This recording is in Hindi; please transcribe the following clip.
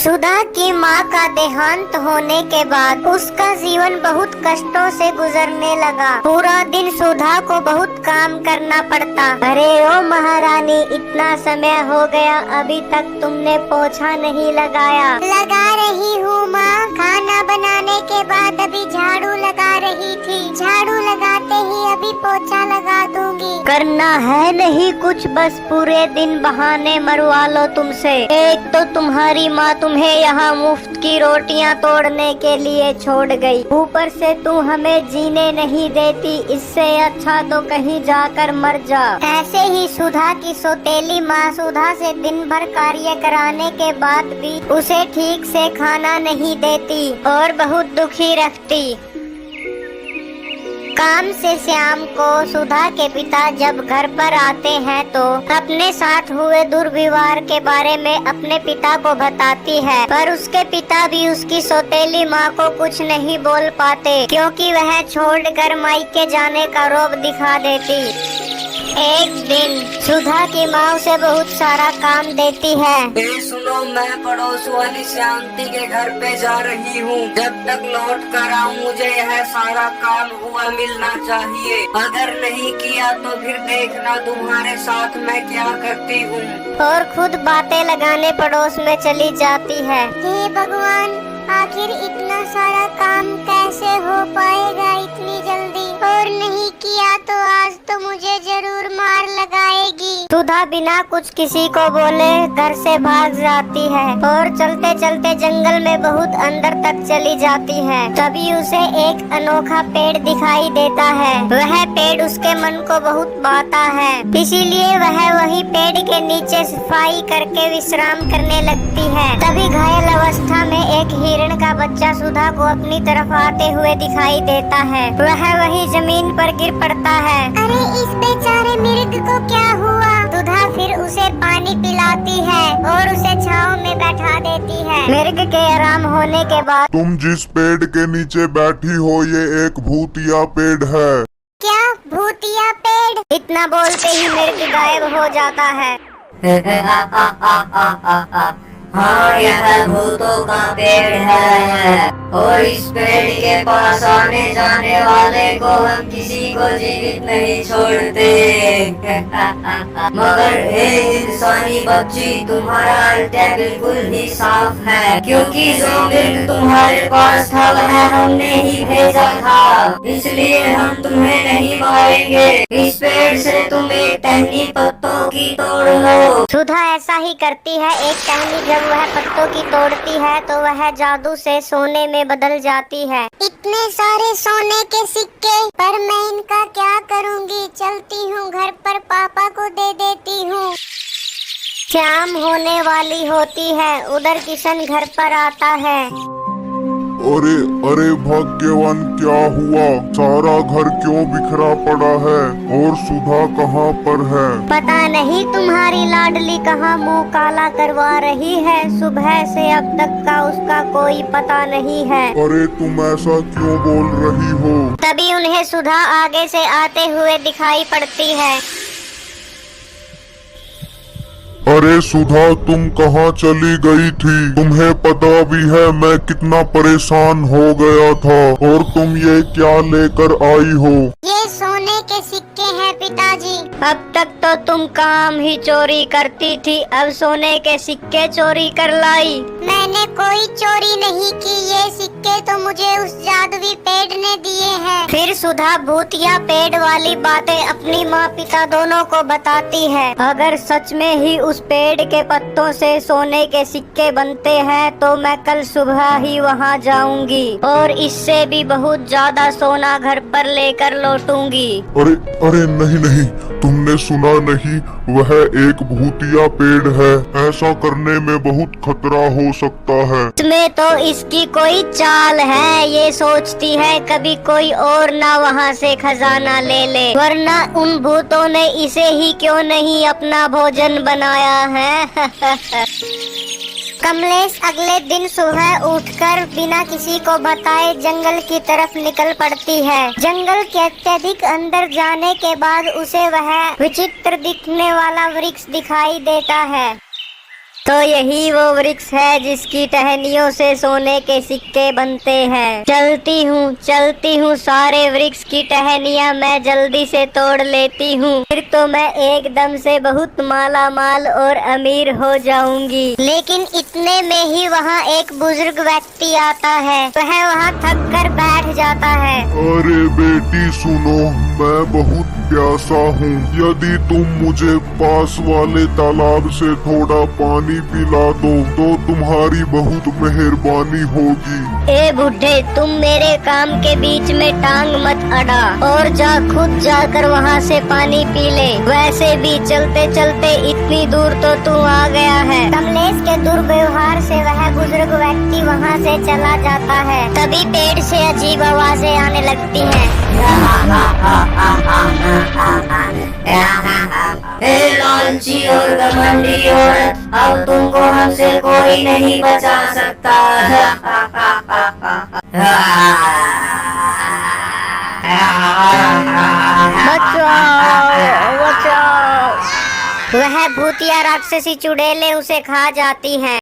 सुधा की माँ का देहांत होने के बाद उसका जीवन बहुत कष्टों से गुजरने लगा। पूरा दिन सुधा को बहुत काम करना पड़ता। अरे ओ महारानी, इतना समय हो गया, अभी तक तुमने पोछा नहीं लगाया। लगा रही हूँ माँ, खाना बनाने के बाद अभी झाड़ू लगा रही थी। झाड़ू लगाते ही अभी पोछा लगा दूंगी। करना है नहीं कुछ, बस पूरे दिन बहाने मरवा लो तुमसे। एक तो तुम्हारी माँ तुम्हें यहाँ मुफ्त की रोटियाँ तोड़ने के लिए छोड़ गई, ऊपर से तू हमें जीने नहीं देती। इससे अच्छा तो कहीं जाकर मर जा। ऐसे ही सुधा की सौतेली माँ सुधा से दिन भर कार्य कराने के बाद भी उसे ठीक से खाना नहीं देती और बहुत दुखी रखती। काम से शाम को सुधा के पिता जब घर पर आते हैं तो अपने साथ हुए दुर्व्यवहार के बारे में अपने पिता को बताती है, पर उसके पिता भी उसकी सौतेली माँ को कुछ नहीं बोल पाते, क्योंकि वह छोड़कर मायके जाने का रौब दिखा देती। एक दिन सुधा की माँ उसे बहुत सारा काम देती है। सुनो, मैं पड़ोस वाली शांति के घर पे जा रही हूँ। जब तक लौट कर आऊँ मुझे यह सारा काम हुआ मिलना चाहिए। अगर नहीं किया तो फिर देखना तुम्हारे साथ मैं क्या करती हूँ। और खुद बातें लगाने पड़ोस में चली जाती है। हे भगवान, आखिर इतना सारा काम कैसे हो पाएगा इतनी जल्दी? और नहीं किया तो आज तो मुझे जरूर मार लगाएगी। सुधा बिना कुछ किसी को बोले घर से भाग जाती है और चलते चलते जंगल में बहुत अंदर तक चली जाती है। तभी उसे एक अनोखा पेड़ दिखाई देता है। वह पेड़ उसके मन को बहुत भाता है, इसीलिए वह वही पेड़ के नीचे सफाई करके विश्राम करने लगती है। तभी घायल अवस्था में एक हिरण का बच्चा सुधा को अपनी तरफ आते हुए दिखाई देता है। वह वही जमीन पर गिर पड़ता है। अरे इस बेचारे मिर्ग को क्या हुआ? सुधा फिर उसे पानी पिलाती है और उसे छांव में बैठा देती है। मिर्ग के आराम होने के बाद, तुम जिस पेड़ के नीचे बैठी हो ये एक भूतिया पेड़ है। क्या भूतिया पेड़? इतना बोलते ही मिर्ग गायब हो जाता है। हाँ, यह भूतों का पेड़ है और इस पेड़ के पास आने जाने वाले को हम किसी को जीवित नहीं छोड़ते। मगर हे इंसानी बच्ची, तुम्हारा अल्टे बिल्कुल ही साफ है, क्योंकि जो मिर्ग तुम्हारे पास था वह हमने ही भेजा था, इसलिए हम तुम्हें नहीं मारेंगे। इस पेड़ से तुम एक टहनी पत्तों की तोड़ लो। सुधा ऐसा ही करती है। एक टहनी जब वह पत्तों की तोड़ती है तो वह जादू से सोने में बदल जाती है। इतने सारे सोने के सिक्के, पर मैं इनका क्या करूँगी? चलती हूँ घर पर पापा को दे देती हूँ। शाम होने वाली होती है। उधर किशन घर पर आता है। अरे अरे भाग्यवान, क्या हुआ? सारा घर क्यों बिखरा पड़ा है और सुधा कहाँ पर है? पता नहीं तुम्हारी लाडली कहाँ मुंह काला करवा रही है। सुबह से अब तक का उसका कोई पता नहीं है। अरे तुम ऐसा क्यों बोल रही हो? तभी उन्हें सुधा आगे से आते हुए दिखाई पड़ती है। अरे सुधा, तुम कहाँ चली गई थी? तुम्हें पता भी है मैं कितना परेशान हो गया था, और तुम ये क्या लेकर आई हो? ये सोने के सिक्के हैं पिताजी। अब तक तो तुम काम ही चोरी करती थी, अब सोने के सिक्के चोरी कर लाई। मैंने कोई चोरी नहीं की, ये सिक्के तो मुझे उस जादुई पेड़ ने दिए हैं। फिर सुधा भूतिया पेड़ वाली बातें अपनी माँ पिता दोनों को बताती है। अगर सच में ही उस पेड़ के पत्तों से सोने के सिक्के बनते हैं तो मैं कल सुबह ही वहाँ जाऊंगी और इससे भी बहुत ज्यादा सोना घर पर लेकर लौटूंगी। अरे अरे नहीं नहीं, तुमने सुना नहीं? वह एक भूतिया पेड़ है, ऐसा करने में बहुत खतरा हो सकता है। इसमें तो इसकी कोई चाल है, ये सोचती है कभी कोई और ना वहाँ से खजाना ले ले, वरना उन भूतों ने इसे ही क्यों नहीं अपना भोजन बनाया है। कमलेश अगले दिन सुबह उठकर बिना किसी को बताए जंगल की तरफ निकल पड़ती है। जंगल के अत्यधिक अंदर जाने के बाद उसे वह विचित्र दिखने वाला वृक्ष दिखाई देता है। तो यही वो वृक्ष है जिसकी टहनियों से सोने के सिक्के बनते हैं। चलती हूँ सारे वृक्ष की टहनियाँ मैं जल्दी से तोड़ लेती हूँ, फिर तो मैं एकदम से बहुत माला माल और अमीर हो जाऊंगी। लेकिन इतने में ही वहाँ एक बुजुर्ग व्यक्ति आता है। वह वहाँ थक कर बैठ जाता है। अरे बेटी सुनो, मैं बहुत प्यासा हूँ। यदि तुम मुझे पास वाले तालाब से थोड़ा पानी पिला दो तो तुम्हारी बहुत मेहरबानी होगी। ए बुढ़े, तुम मेरे काम के बीच में टांग मत अड़ा और खुद जाकर वहाँ से पानी पी ले। वैसे भी चलते चलते इतनी दूर तो तू आ गया है। कमलेश के दुर्व्यवहार से वह बुजुर्ग व्यक्ति वहाँ से चला जाता है। तभी पेड़ से अजीब आवाजें आने लगती हैं। लालची और घमंडी औरत, अब तुमको हमसे कोई नहीं बचा सकता। वह भूतिया राक्षसी चुड़ैलें उसे खा जाती हैं।